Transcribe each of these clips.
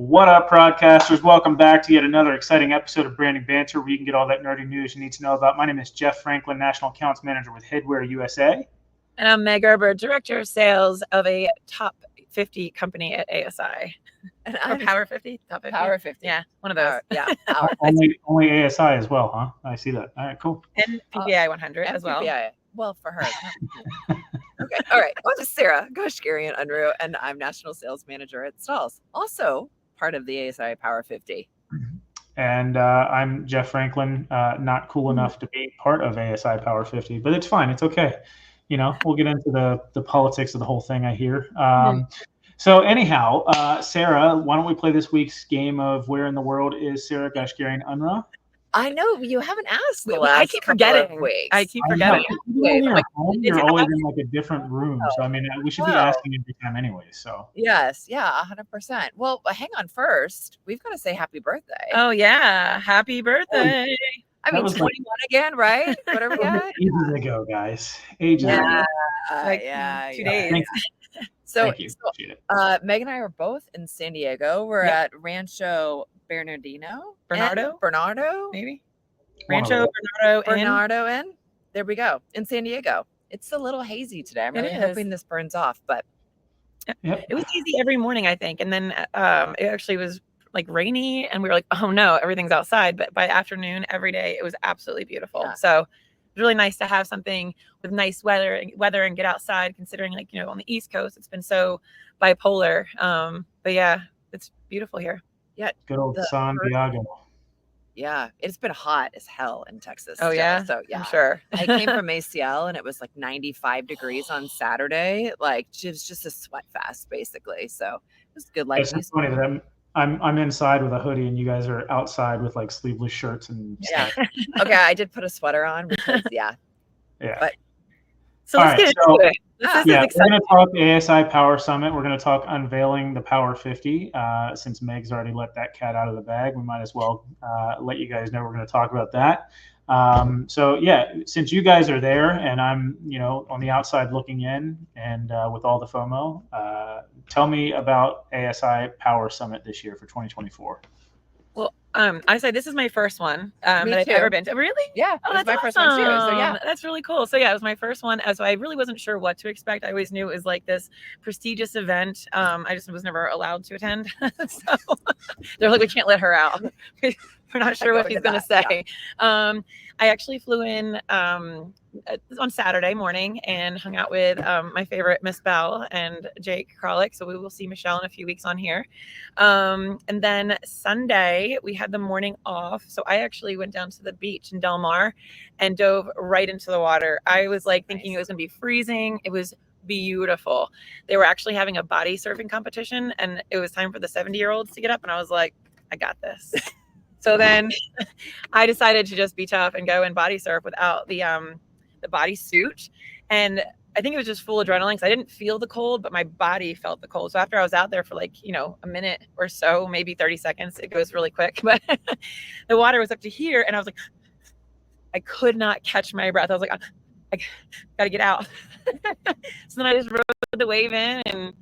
What up, broadcasters? Welcome back to yet another exciting episode of Branding Banter, where you can get all that nerdy news you need to know about. My name is Jeff Franklin, National Accounts Manager with Headwear USA. And I'm Meg Erber, Director of Sales of a top 50 company at ASI. And or Power 50? Top 50? Power 50. Yeah, one of those. Power. only ASI as well, huh? I see that. All right, cool. And PPI 100 as well. PPI. Well, for her. Okay. All right. Well, this is Sarah, Goshgarian, Unruh, and I'm National Sales Manager at Stalls. Also part of the ASI Power 50. And I'm Jeff Franklin, not cool enough to be part of ASI Power 50, but it's fine. It's okay. You know, we'll get into the politics of the whole thing, I hear. So anyhow, Sarah, why don't we play this week's game of Where in the World is Sarah Goshgarian Unruh? I know you haven't asked the I last keep couple forgetting. of weeks. I keep forgetting. You're always in like a different room. So, I mean, we should be asking every time anyway. So, yes. Yeah, 100%. Well, hang on first. We've got to say happy birthday. Oh, yeah. Happy birthday. I mean, 21 again, right? Whatever we got. Ages ago, guys. Ages ago. Like 2 days. So, Thank you. Meg and I are both in San Diego. We're at Rancho Bernardo, maybe. Rancho Bernardo. And there we go, in San Diego. It's a little hazy today. I'm really hoping this burns off, but it was easy every morning, I think. And then it actually was like rainy, and we were like, oh no, everything's outside. But by afternoon, every day, it was absolutely beautiful. Yeah. So it's really nice to have something with nice weather and get outside, considering, like, you know, on the East Coast, it's been so bipolar. But yeah, it's beautiful here. Yeah. Good old San Diego. Yeah. It's been hot as hell in Texas. Oh, yeah. So yeah. I'm sure. I came from ACL and it was like 95 degrees on Saturday. Like, it was just a sweat fest, basically. So it was good. Like, it's funny that I'm inside with a hoodie and you guys are outside with like sleeveless shirts and stuff. Okay, I did put a sweater on because But so let's get into it. We're going to talk ASI Power Summit. We're going to talk Unveiling the Power 50. Since Meg's already let that cat out of the bag, we might as well let you guys know we're going to talk about that. Since you guys are there and I'm, on the outside looking in and with all the FOMO, tell me about ASI Power Summit this year for 2024. Well, I say this is my first one that I've ever been to. Really? Yeah. Oh, that's my awesome. first one too. So yeah, that's really cool. So yeah, it was my first one. So I really wasn't sure what to expect. I always knew it was like this prestigious event. I just was never allowed to attend. So they're like, we can't let her out. We're not sure what she's going to say. Yeah. I actually flew in on Saturday morning and hung out with my favorite Miss Bell and Jake Kralik. So we will see Michelle in a few weeks on here. And then Sunday, we had the morning off. So I actually went down to the beach in Del Mar and dove right into the water. I was like thinking it was going to be freezing. It was beautiful. They were actually having a body surfing competition, and it was time for the 70-year-olds to get up. And I was like, I got this. So then I decided to just be tough and go and body surf without the body suit. And I think it was just full adrenaline because I didn't feel the cold, but my body felt the cold. So after I was out there for like, a minute or so, maybe 30 seconds, it goes really quick. But the water was up to here, and I was like, I could not catch my breath. I was like, I got to get out. So then I just rode the wave in, and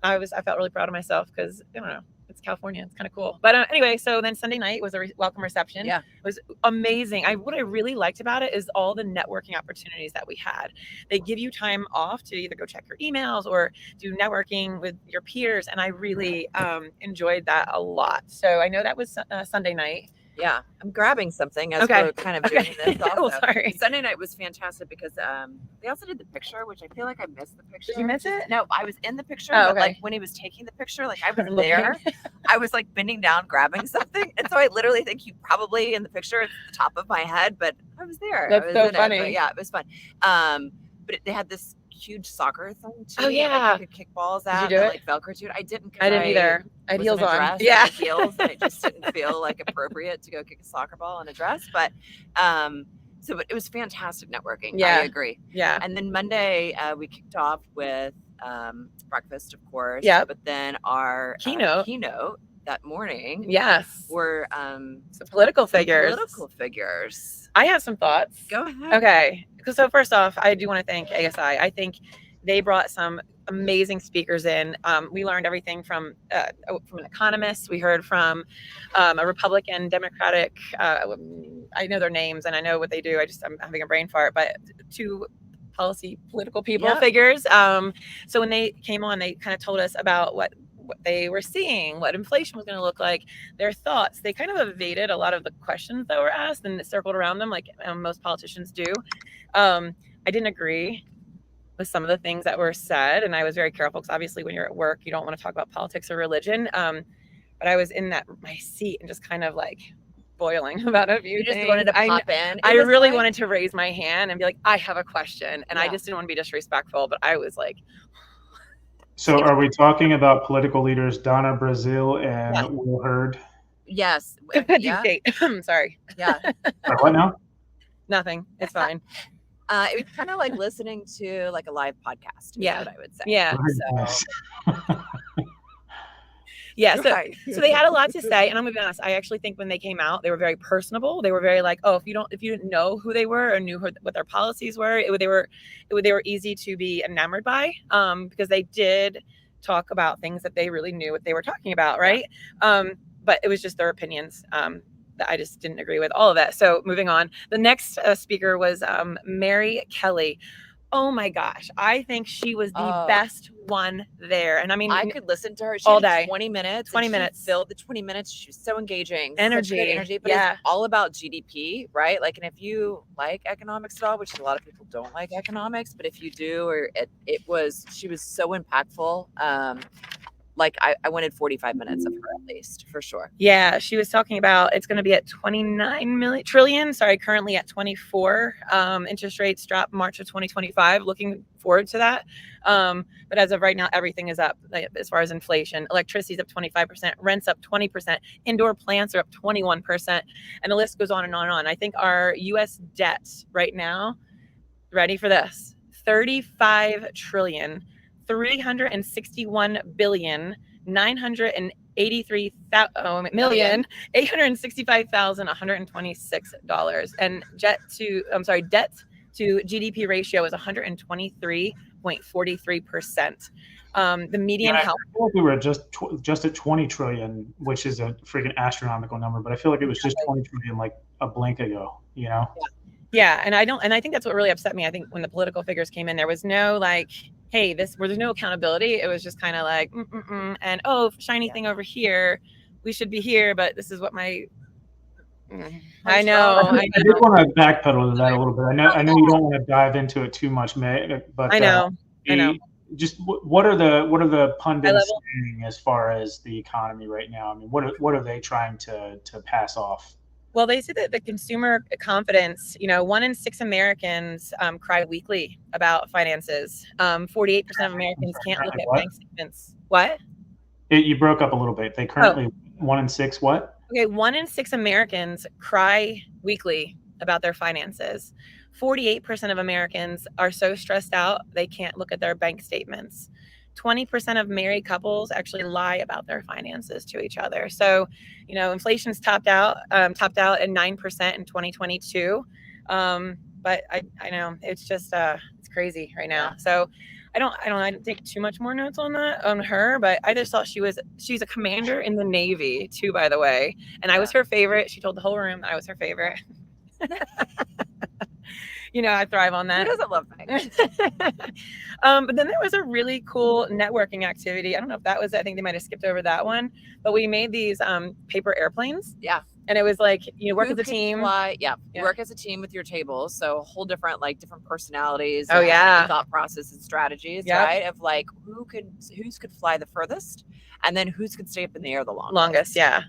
I felt really proud of myself because, I don't know. It's California. It's kind of cool. But anyway, so then Sunday night was a welcome reception. Yeah. It was amazing. What I really liked about it is all the networking opportunities that we had. They give you time off to either go check your emails or do networking with your peers. And I really enjoyed that a lot. So I know that was Sunday night. Yeah, I'm grabbing something as we're kind of doing this also. Oh, sorry. Sunday night was fantastic because they also did the picture, which I feel like I missed the picture. Did you miss it? No, I was in the picture, but like when he was taking the picture, like I was there. I was like bending down, grabbing something. And so I literally think you probably in the picture at the top of my head, but I was there. That's so funny. Yeah, it was fun. But they had this huge soccer thing too. Oh yeah, you could kick balls out. Did you do it? Like Velcro to it. I didn't either. I had heels on. Yeah, heels, and it just didn't feel like appropriate to go kick a soccer ball in a dress. But but it was fantastic networking. Yeah, I agree. Yeah. And then Monday we kicked off with breakfast, of course. Yeah. But then our keynote that morning. Yes. Were some political figures. I have some thoughts. Go ahead. Okay. So first off, I do want to thank ASI. I think they brought some amazing speakers in. We learned everything from an economist. We heard from a Republican, Democratic. I know their names and I know what they do. I'm having a brain fart, but two political people figures. So when they came on, they kind of told us about what they were seeing, what inflation was going to look like, their thoughts. They kind of evaded a lot of the questions that were asked and circled around them like most politicians do. I didn't agree with some of the things that were said, and I was very careful because obviously when you're at work, you don't want to talk about politics or religion. But I was in my seat and just kind of like boiling about a few things. You just wanted to pop in. I really wanted to raise my hand and be like, I have a question, and I just didn't want to be disrespectful, but I was like. So are we talking about political leaders Donna Brazile and Will Hurd? Yes. Sorry. Yeah. What now? Nothing. It's fine. It was kind of like listening to like a live podcast. Yeah. What I would say. Yeah. So. Yeah, so they had a lot to say, and I'm gonna be honest. I actually think when they came out, they were very personable. They were very like, oh, if you didn't know who they were or knew what their policies were, they were easy to be enamored by, because they did talk about things that they really knew what they were talking about, right? But it was just their opinions that I just didn't agree with all of that. So moving on, the next speaker was Mary Kelly. Oh my gosh, I think she was the best one there. And I mean, I could listen to her all day. 20 minutes. 20 minutes. Filled the 20 minutes. She was so engaging. Energy. Such good energy. But it's all about GDP, right? Like, and if you like economics at all, which a lot of people don't like economics, but if you do, or she was so impactful. Like I wanted 45 minutes of her at least, for sure. Yeah, she was talking about it's going to be at 29 trillion. Sorry, currently at 24. Interest rates drop March of 2025. Looking forward to that. But as of right now, everything is up as far as inflation. Electricity's up 25%, rents up 20%, indoor plants are up 21%, and the list goes on and on and on. I think our U.S. debt right now, ready for this, 35 trillion. 361 billion 983 million $865,126, and debt to GDP ratio is 123.43%. The median I feel like we were just at 20 trillion, which is a freaking astronomical number, but I feel like it was just 20 trillion like a blink ago, you know? Yeah, and I think that's what really upset me. I think when the political figures came in, there was no like, hey, there's no accountability. It was just kind of like, and shiny thing over here. We should be here, but this is what my. I know. I did want to backpedal to that a little bit. I know you don't want to dive into it too much, May, but I know. Just what are the pundits saying as far as the economy right now? I mean, what are they trying to pass off? Well, they say that the consumer confidence, 1 in 6 Americans cry weekly about finances. 48% of Americans can't look at bank statements. What? You broke up a little bit. They currently 1 in 6 what? Okay, 1 in 6 Americans cry weekly about their finances. 48% of Americans are so stressed out they can't look at their bank statements. 20% of married couples actually lie about their finances to each other. So, inflation's topped out at 9% in 2022. But I know it's just it's crazy right now. So I didn't take too much more notes on her, but I just thought she's a commander in the Navy too, by the way. And I was her favorite. She told the whole room that I was her favorite. I thrive on that. Who doesn't love me? But then there was a really cool networking activity. I don't know if that was, I think they might have skipped over that one, but we made these paper airplanes. Yeah. And it was like, work as a team. Work as a team with your tables. So a whole different personalities. Oh, yeah. Thought process and strategies, right? Of like who's could fly the furthest, and then who's could stay up in the air the longest. Yeah.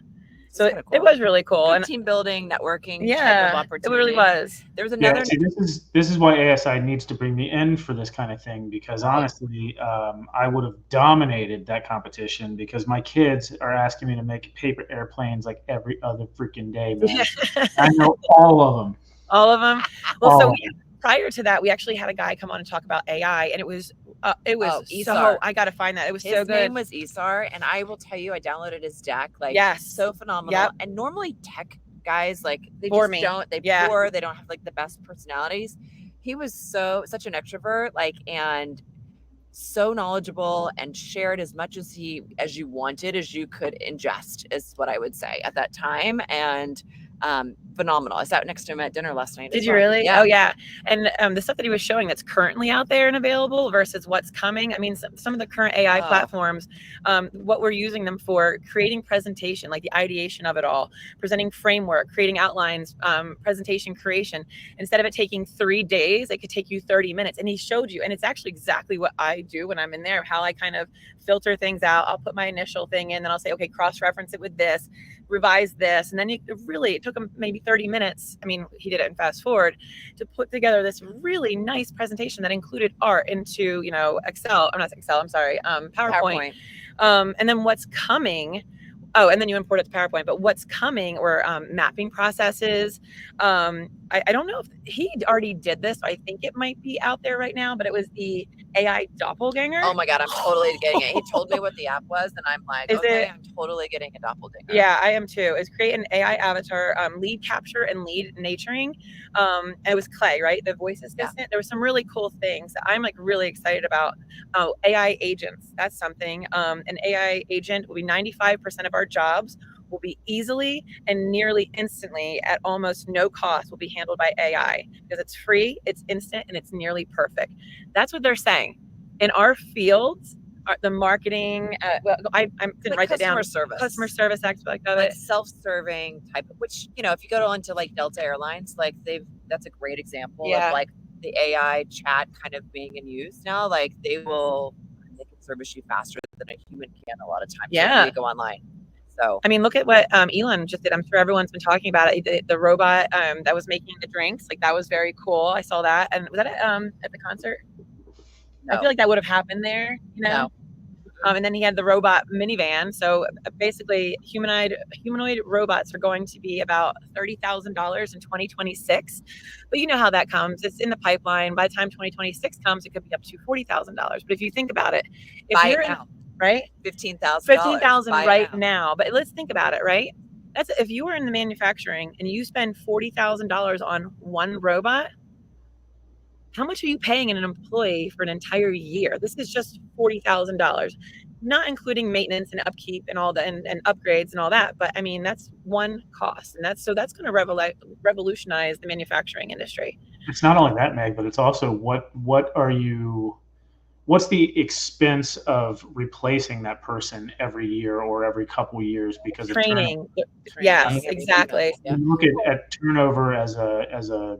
So it was really cool. Good and team building, networking, type of opportunity. It really was. There was another. This is why ASI needs to bring me in for this kind of thing, because honestly, I would have dominated that competition because my kids are asking me to make paper airplanes like every other freaking day, man. I know all of them. All of them. Well, prior to that, we actually had a guy come on and talk about AI, and it was so, I got to find that. It was so good. His name was Isar, and I will tell you, I downloaded his deck. So phenomenal. Yep. And normally tech guys, they bore just me. They don't have the best personalities. He was such an extrovert, and so knowledgeable and shared as much as you wanted, as you could ingest, is what I would say at that time. And phenomenal. I sat next to him at dinner last night. Did you really? Yeah. Oh yeah. And the stuff that he was showing that's currently out there and available versus what's coming. I mean, some of the current AI platforms, what we're using them for, creating presentation, like the ideation of it all, presenting framework, creating outlines, presentation creation. Instead of it taking 3 days, it could take you 30 minutes. And he showed you, and it's actually exactly what I do when I'm in there, how I kind of filter things out. I'll put my initial thing in, then I'll say, okay, cross-reference it with this, revise this, and then it took him maybe 30 minutes. I mean, he did it in fast forward to put together this really nice presentation that included art into, Excel. I'm not Excel. I'm sorry. PowerPoint. And then what's coming. Oh, and then you import it to PowerPoint, but what's coming or mapping processes. I don't know if he already did this. So I think it might be out there right now, but it was the AI doppelganger. Oh my God, I'm totally getting it. He told me what the app was, and I'm like, I'm totally getting a doppelganger. Yeah, I am too. It's create an AI avatar, lead capture and lead naturing. And it was Clay, right? The voice assistant. Yeah. There were some really cool things that I'm like really excited about. Oh, AI agents. That's something. An AI agent will be 95% of our jobs will be easily and nearly instantly at almost no cost will be handled by AI because it's free, it's instant, and it's nearly perfect. That's what they're saying. In our fields, the marketing, I didn't write that down. Customer service aspect of it. Self-serving type of, which, if you go into like Delta Airlines, like that's a great example of like the AI chat kind of being in use now. Like they can service you faster than a human can a lot of times. Yeah. When you go online. So, I mean, look at what Elon just did. I'm sure everyone's been talking about it. The robot that was making the drinks, like that was very cool. I saw that. And was that at the concert? No. I feel like that would have happened there, No. And then he had the robot minivan. So basically, humanoid robots are going to be about $30,000 in 2026. But you know how that comes. It's in the pipeline. By the time 2026 comes, it could be up to $40,000. But if you think about it, right? $15,000 right now. But let's think about it, right? That's if you were in the manufacturing and you spend $40,000 on one robot, how much are you paying an employee for an entire year? This is just $40,000, not including maintenance and upkeep and all the and upgrades and all that. But I mean, that's one cost, and that's going to revolutionize the manufacturing industry. It's not only that, Meg, but it's also what's the expense of replacing that person every year or every couple of years because of training? Yes, exactly. You look at turnover as a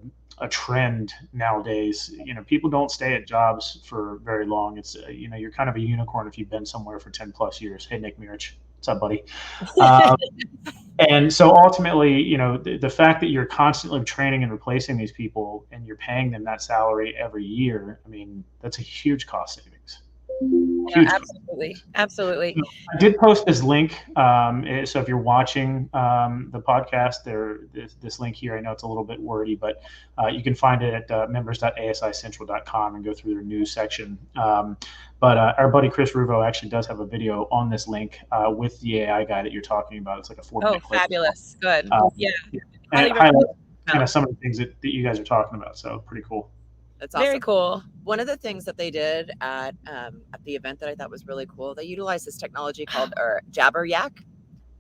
trend nowadays. People don't stay at jobs for very long. It's you're kind of a unicorn if you've been somewhere for 10 plus years. Hey, Nick Mirich, what's up, buddy? And so ultimately, the fact that you're constantly training and replacing these people and you're paying them that salary every year, I mean, that's a huge cost savings. Absolutely. I did post this link. So if you're watching the podcast, this link here, I know it's a little bit wordy, but you can find it at members.asicentral.com and go through their news section. But our buddy Chris Ruvo actually does have a video on this link with the AI guy that you're talking about. It's like a 4-minute clip. Fabulous. Good. And it highlights kind of some of the things that you guys are talking about. So pretty cool. That's awesome. Very cool. One of the things that they did at the event that I thought was really cool, they utilized this technology called Jabber Yak.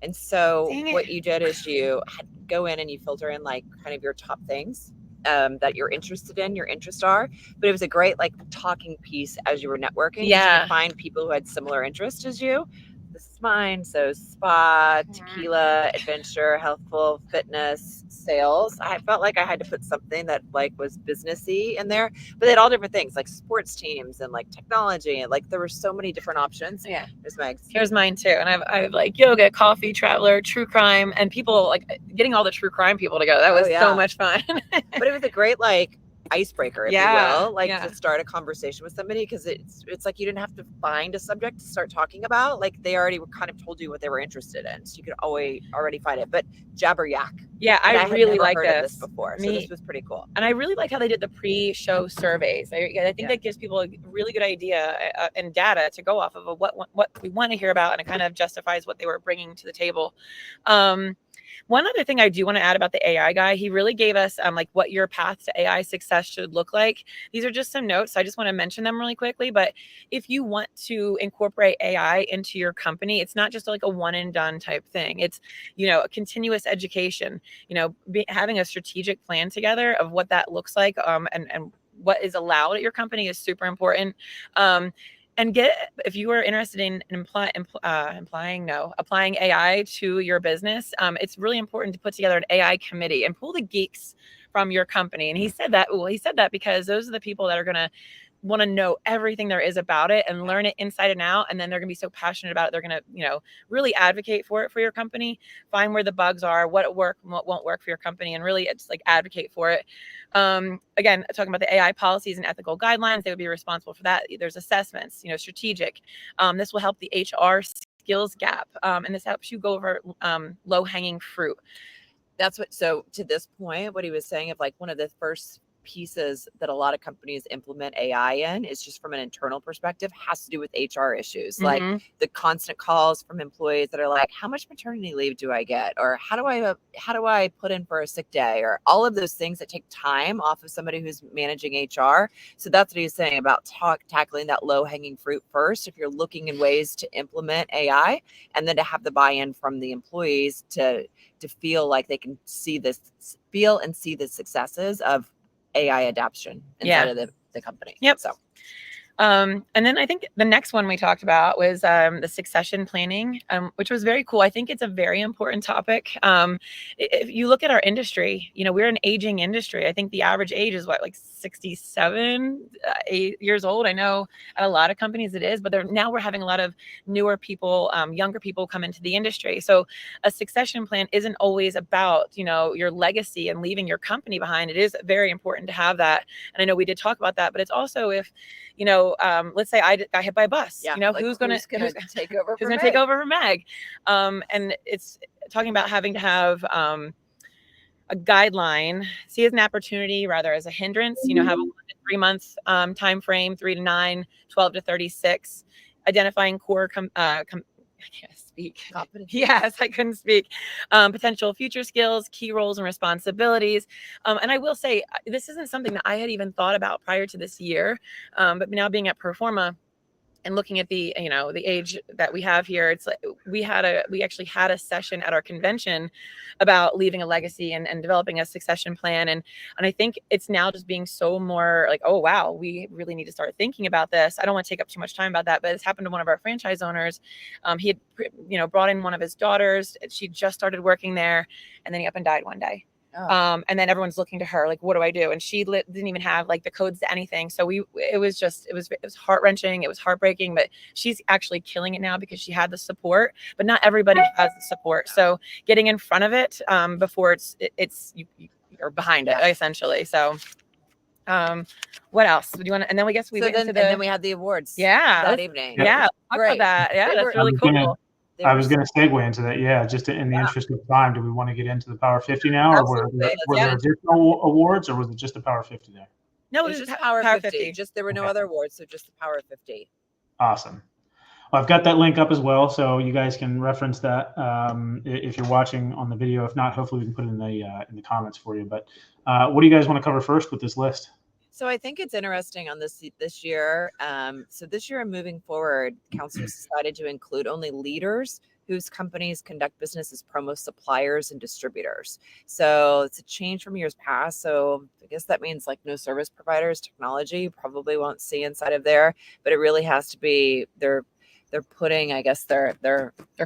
And so what you did is you go in and you filter in like kind of your top things that you're interested in, your interests are. But it was a great like talking piece as you were networking. Yeah. You could find people who had similar interests as you. This is mine. So spa, tequila, adventure, healthful, fitness, sales. I felt like I had to put something that like was businessy in there, but they had all different things like sports teams and like technology, and like there were so many different options. Yeah. Here's Meg's. Here's mine too. And I have like yoga, coffee, traveler, true crime, and people like getting all the true crime people together. That was so much fun. But it was a great like icebreaker, if you will, like to start a conversation with somebody, because it's like you didn't have to find a subject to start talking about. Like they already kind of told you what they were interested in, so you could already find it. But Jabber Yak, I really like this before, so this was pretty cool. And I really like how they did the pre-show surveys. I think that gives people a really good idea and data to go off of what we want to hear about, and it kind of justifies what they were bringing to the table. One other thing I do want to add about the AI guy, he really gave us like what your path to AI success should look like. These are just some notes. So I just want to mention them really quickly. But if you want to incorporate AI into your company, it's not just like a one and done type thing. It's, a continuous education, having a strategic plan together of what that looks like, and what is allowed at your company is super important. And if you are interested in applying AI to your business, it's really important to put together an AI committee and pull the geeks from your company. And he said that because those are the people that are going to want to know everything there is about it and learn it inside and out. And then they're going to be so passionate about it. They're going to, really advocate for it for your company, find where the bugs are, what work, what won't work for your company, and really just like advocate for it. Again, talking about the AI policies and ethical guidelines, they would be responsible for that. There's assessments, strategic. This will help the HR skills gap. And this helps you go over low hanging fruit. So to this point, what he was saying of like one of the first pieces that a lot of companies implement AI in is just from an internal perspective has to do with HR issues. Mm-hmm. Like the constant calls from employees that are like, how much maternity leave do I get? Or how do I put in for a sick day? Or all of those things that take time off of somebody who's managing HR. So that's what he's saying about tackling that low hanging fruit first. If you're looking in ways to implement AI, and then to have the buy-in from the employees to feel like they can see the successes of AI adoption inside of the company. Yep. So, and then I think the next one we talked about was the succession planning, which was very cool. I think it's a very important topic. If you look at our industry, we're an aging industry. I think the average age is like 67, 8 years old. I know at a lot of companies it is, but now we're having a lot of newer people, younger people come into the industry. So a succession plan isn't always about, your legacy and leaving your company behind. It is very important to have that. And I know we did talk about that, but it's also if, let's say I got hit by a bus, who's going to take over? Who's going to take over for Meg? And it's talking about having to have a guideline, see as an opportunity rather as a hindrance. Have a 1 to 3 month time frame, 3 to 9, 12 to 36, identifying core. I can't speak. Yes, I couldn't speak. Potential future skills, key roles and responsibilities. And I will say, this isn't something that I had even thought about prior to this year. But now being at Performa and looking at the, the age that we have here, it's like we actually had a session at our convention about leaving a legacy and developing a succession plan. And I think it's now just being so more like, oh, wow, we really need to start thinking about this. I don't want to take up too much time about that, but it's happened to one of our franchise owners. He had, brought in one of his daughters. She just started working there, and then he up and died one day. Oh. And then everyone's looking to her like, what do I do? And she didn't even have like the codes to anything. So it was heart-wreshing. It was heartbreaking, but she's actually killing it now because she had the support, but not everybody has the support. So getting in front of it before you're behind it essentially. So what else do you want to, and then we and then we had the awards that evening. Yeah. Talk about that. Yeah. That's really cool. I was going to segue into that. Yeah, just in the interest of time, do we want to get into the Power 50 now, or were there additional awards, or was it just the Power 50 there? No, it was just Power 50. Just there were no other awards, so just the Power 50. Awesome. Well, I've got that link up as well, so you guys can reference that if you're watching on the video. If not, hopefully we can put it in the comments for you. But what do you guys want to cover first with this list? So I think it's interesting on this year. So this year and moving forward, council decided to include only leaders whose companies conduct business as promo suppliers and distributors. So it's a change from years past. So I guess that means like no service providers, technology, probably won't see inside of there, but it really has to be they're putting, I guess, their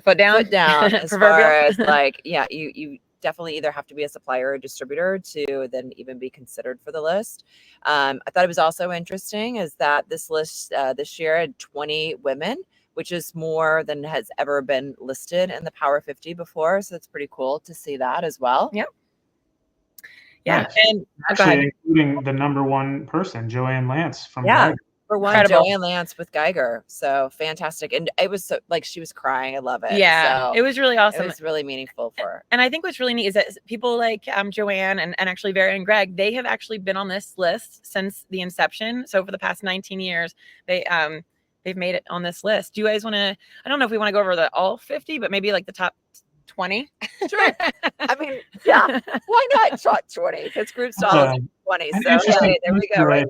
foot down as far as like, you definitely either have to be a supplier or distributor to then even be considered for the list. I thought it was also interesting is that this list this year had 20 women, which is more than has ever been listed in the Power 50 before. So it's pretty cool to see that as well. Yep. Yeah. Nice. And actually including the number one person, Joanne Lance from Geiger. For one, Joanne Lance with Geiger. So fantastic. And it was so like she was crying. I love it. Yeah. So it was really awesome. It was really meaningful for her. And I think what's really neat is that people like Joanne and actually Vera and Greg, they have actually been on this list since the inception. So for the past 19 years, they've made it on this list. Do you guys want to, I don't know if we want to go over all 50, but maybe like the top 20. Sure. I mean, yeah. Why not shot 20? If it's group style, it's 20. An So interesting hey, there we go. Right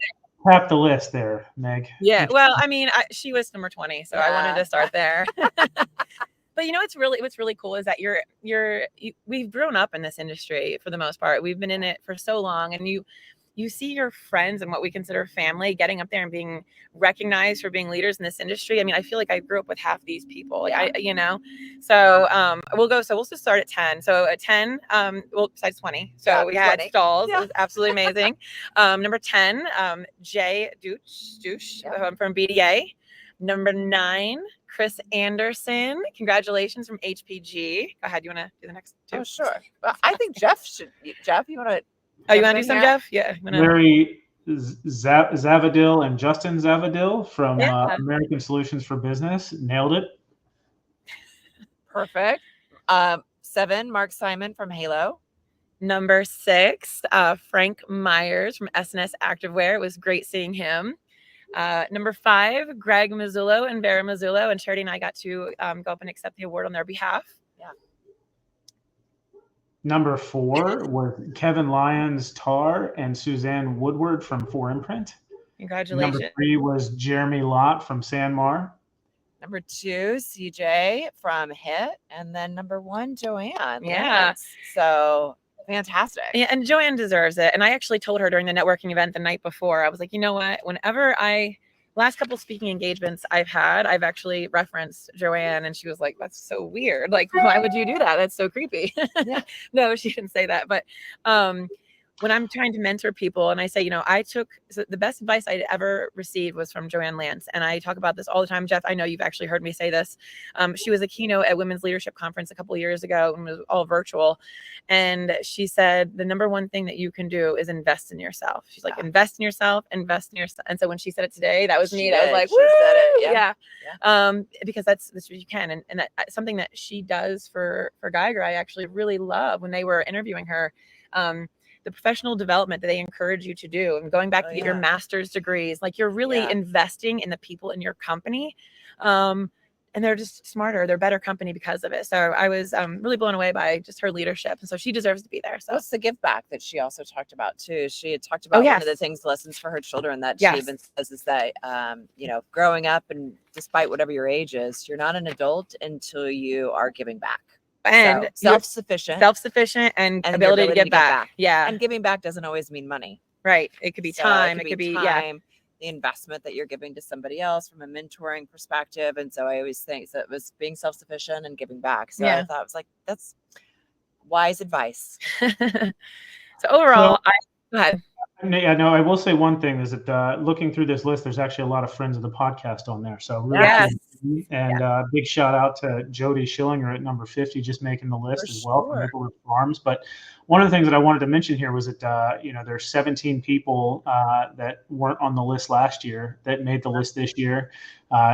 Tap the list there, Meg. Yeah. Well, I mean, she was number 20, so I wanted Yeah. to start there. But what's really cool is that we've grown up in this industry for the most part. We've been in it for so long, and you see your friends and what we consider family getting up there and being recognized for being leaders in this industry. I mean, I feel like I grew up with half these people. Yeah. So we'll just start at 10. So at 10, besides 20. So Yeah, we had 20. stalls. Yeah. It was absolutely amazing. Number 10, Jay Douche from BDA. Number 9, Chris Anderson. Congratulations from HPG. Go ahead. You want to do the next two? Oh, sure. Well, I think Jeff, you want to? Oh, you want to do some, Jeff? Yeah. Larry Zavadil and Justin Zavadil from Yeah. American Solutions for Business. Nailed it. Perfect. 7, Mark Simon from Halo. Number 6, Frank Myers from SNS Activewear. It was great seeing him. Number 5, Greg Mazzullo and Vera Mazzullo, and Charity and I got to go up and accept the award on their behalf. Yeah. Number 4 was Kevin Lyons Tar and Suzanne Woodward from 4 Imprint. Congratulations. Number 3 was Jeremy Lott from Sanmar. Number 2, CJ from HIT, and then number 1, Joanne. Yeah. So fantastic. Yeah, and Joanne deserves it. And I actually told her during the networking event the night before, I was like, you know what? Last couple speaking engagements I've actually referenced Joanne, and she was like, that's so weird. Like, why would you do that? That's so creepy. Yeah. No, she didn't say that. But when I'm trying to mentor people and I say, the best advice I'd ever received was from Joanne Lance. And I talk about this all the time. Jeff, I know you've actually heard me say this. She was a keynote at Women's Leadership Conference a couple of years ago, and it was all virtual. And she said, the number one thing that you can do is invest in yourself. She's like, invest in yourself. And so when she said it today, that was me. I was like, she said it. Yeah. Because that's what you can. And that, something that she does for Geiger, I actually really love when they were interviewing her. The professional development that they encourage you to do, and going back to get your master's degrees, like you're really investing in the people in your company. And they're just smarter. They're better company because of it. So I was really blown away by just her leadership. And so she deserves to be there. So what's the give back that she also talked about too? She had talked about one of the lessons for her children that she even says is that, growing up, and despite whatever your age is, you're not an adult until you are giving back. And self-sufficient and ability to get back. Yeah. And giving back doesn't always mean money. Right. It could be time. It could be time, the investment that you're giving to somebody else from a mentoring perspective. And so I always think that it was being self-sufficient and giving back. So I thought it was like, that's wise advice. So overall, go ahead. Yeah, no, I will say one thing is that looking through this list, there's actually a lot of friends of the podcast on there. So really cool. And big shout out to Jody Schillinger at number 50, just making the list as well from Maplewood Farms. But one of the things that I wanted to mention here was that, there's 17 people that weren't on the list last year that made the list this year,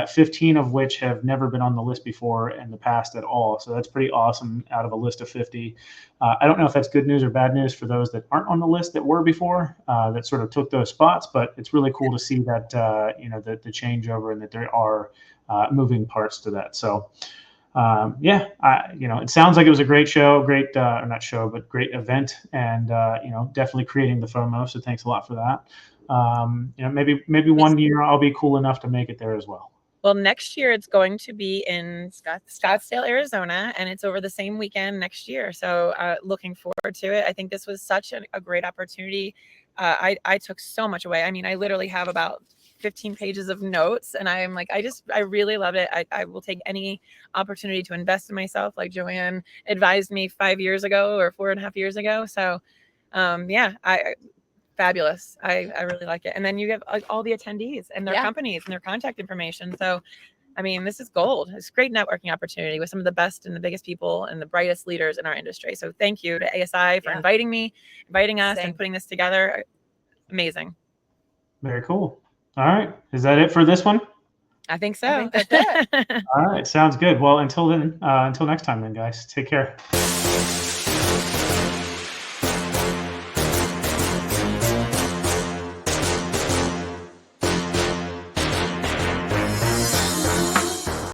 15 of which have never been on the list before in the past at all. So that's pretty awesome out of a list of 50. I don't know if that's good news or bad news for those that aren't on the list that were before, that sort of took those spots, but it's really cool to see that, the changeover and that there are moving parts to that. So, it sounds like it was a great show, great event, and, definitely creating the FOMO. So thanks a lot for that. Maybe one year I'll be cool enough to make it there as well. Well, next year it's going to be in Scottsdale, Arizona, and it's over the same weekend next year. So looking forward to it. I think this was such a great opportunity. I took so much away. I mean, I literally have about 15 pages of notes, and I'm like, I really love it. I will take any opportunity to invest in myself, like Joanne advised me 5 years ago or 4.5 years ago. So fabulous. I really like it. And then you have all the attendees and their companies and their contact information. So, I mean, this is gold. It's a great networking opportunity with some of the best and the biggest people and the brightest leaders in our industry. So thank you to ASI for inviting us and putting this together. Amazing. Very cool. All right. Is that it for this one? I think so. I think that's it. All right. Sounds good. Well, until next time then, guys. Take care.